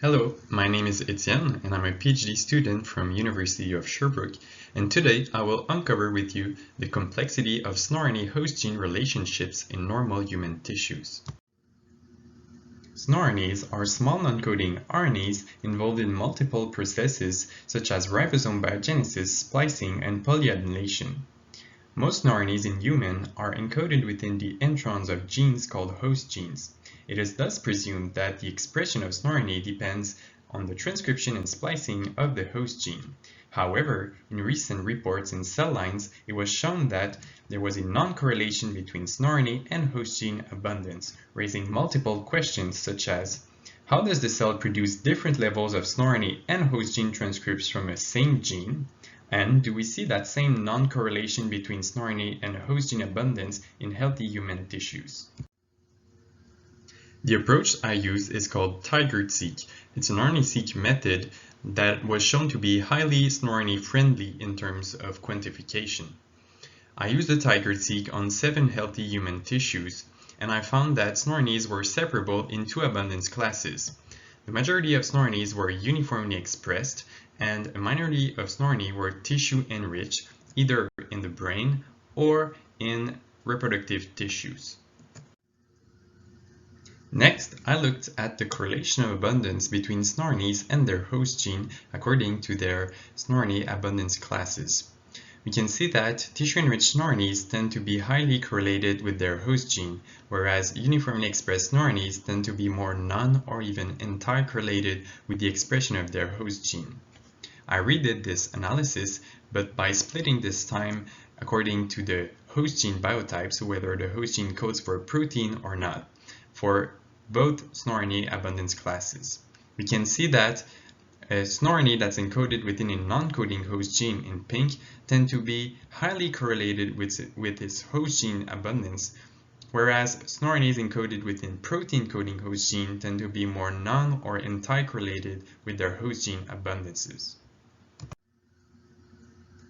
Hello, my name is Etienne and I'm a PhD student from University of Sherbrooke, and today I will uncover with you the complexity of snoRNA-host gene relationships in normal human tissues. snoRNAs are small non-coding RNAs involved in multiple processes such as ribosome biogenesis, splicing, and polyadenylation. Most snoRNAs in humans are encoded within the introns of genes called host genes. It is thus presumed that the expression of snoRNA depends on the transcription and splicing of the host gene. However, in recent reports in cell lines, it was shown that there was a non-correlation between snoRNA and host gene abundance, raising multiple questions such as, how does the cell produce different levels of snoRNA and host gene transcripts from a same gene? And do we see that same non-correlation between snoRNA and host gene abundance in healthy human tissues? The approach I use is called TIGER-seq. It's an RNA-seq method that was shown to be highly snoRNA friendly in terms of quantification. I used the TIGER-seq on 7 healthy human tissues, and I found that snoRNAs were separable in 2 abundance classes. The majority of snoRNAs were uniformly expressed, and a minority of snoRNA were tissue enriched, either in the brain or in reproductive tissues. Next, I looked at the correlation of abundance between snoRNAs and their host gene according to their snoRNA abundance classes. We can see that tissue-enriched snoRNAs tend to be highly correlated with their host gene, whereas uniformly expressed snoRNAs tend to be more non- or even entirely correlated with the expression of their host gene. I redid this analysis, but by splitting this time according to the host gene biotype, so whether the host gene codes for a protein or not, for both snoRNA abundance classes. We can see that a snoRNA that's encoded within a non-coding host gene in pink tend to be highly correlated with its host gene abundance, whereas snoRNAs encoded within protein-coding host gene tend to be more non- or anti-correlated with their host gene abundances.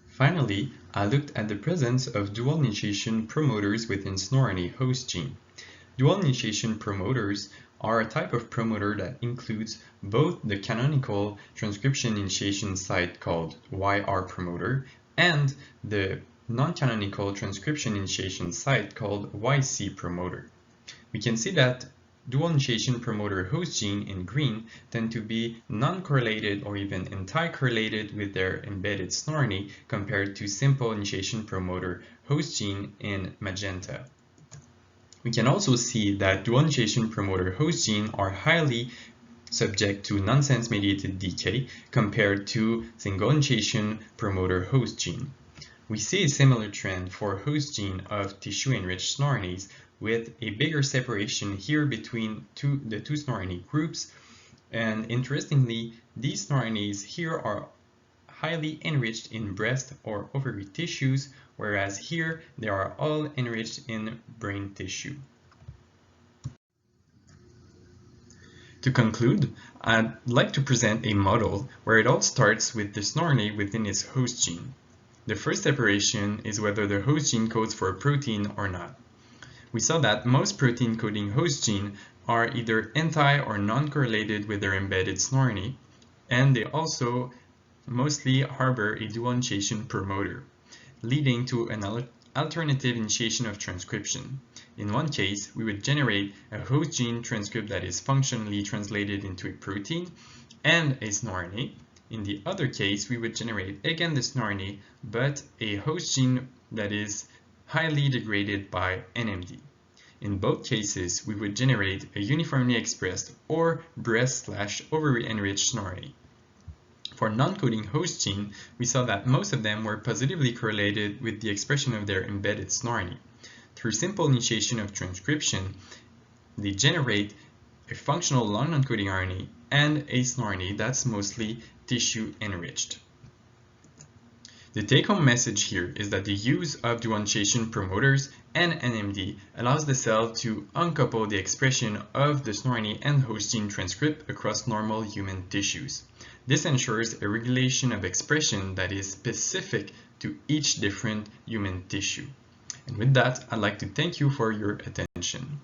Finally, I looked at the presence of dual initiation promoters within snoRNA host gene. Dual initiation promoters are a type of promoter that includes both the canonical transcription initiation site called YR promoter and the non-canonical transcription initiation site called YC promoter. We can see that dual initiation promoter host gene in green tend to be non-correlated or even anti-correlated with their embedded snoRNA compared to simple initiation promoter host gene in magenta. We can also see that dual initiation promoter host gene are highly subject to nonsense-mediated decay compared to single initiation promoter host gene. We see a similar trend for host gene of tissue-enriched snoRNAs with a bigger separation here between the two snoRNA groups, and interestingly, these snoRNAs here are highly enriched in breast or ovary tissues, whereas here they are all enriched in brain tissue. To conclude, I'd like to present a model where it all starts with the snoRNA within its host gene. The first separation is whether the host gene codes for a protein or not. We saw that most protein-coding host genes are either anti- or non-correlated with their embedded snoRNA, and they also mostly harbor a dual initiation promoter, leading to an alternative initiation of transcription. In one case, we would generate a host gene transcript that is functionally translated into a protein and a snoRNA. In the other case, we would generate again the snoRNA, but a host gene that is highly degraded by NMD. In both cases, we would generate a uniformly expressed or breast/ovary enriched snoRNA. For non-coding host gene, we saw that most of them were positively correlated with the expression of their embedded snoRNA. Through simple initiation of transcription, they generate a functional long non-coding RNA and a snoRNA that's mostly tissue enriched. The take-home message here is that the use of dual initiation promoters and NMD allows the cell to uncouple the expression of the snoRNA and host gene transcript across normal human tissues. This ensures a regulation of expression that is specific to each different human tissue. And with that, I'd like to thank you for your attention.